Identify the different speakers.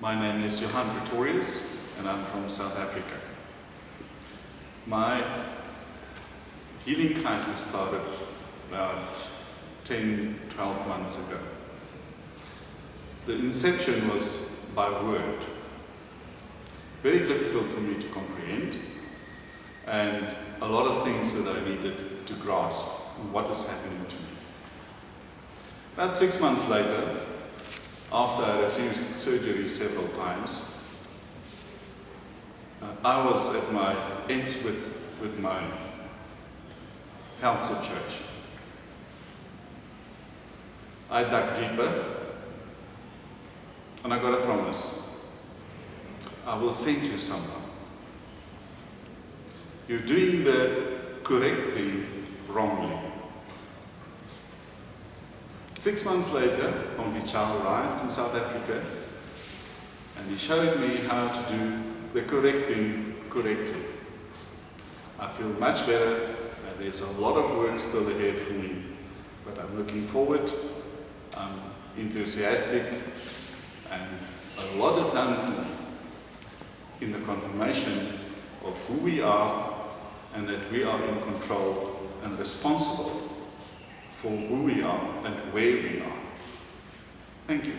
Speaker 1: My name is Johan Pretorius and I'm from South Africa. My healing crisis started about 10-12 months ago. The inception was by word. Very difficult for me to comprehend, and a lot of things that I needed to grasp what is happening to me. About 6 months later, after I refused surgery several times, I was at my ends with my health situation. I dug deeper and I got a promise. I will send you someone. You're doing the correct thing wrongly. 6 months later, Hongyi Chow arrived in South Africa and he showed me how to do the correct thing correctly. I feel much better and there's a lot of work still ahead for me, but I'm looking forward, I'm enthusiastic, and a lot is done for me in the confirmation of who we are and that we are in control and responsible for who we are and where we are. Thank you.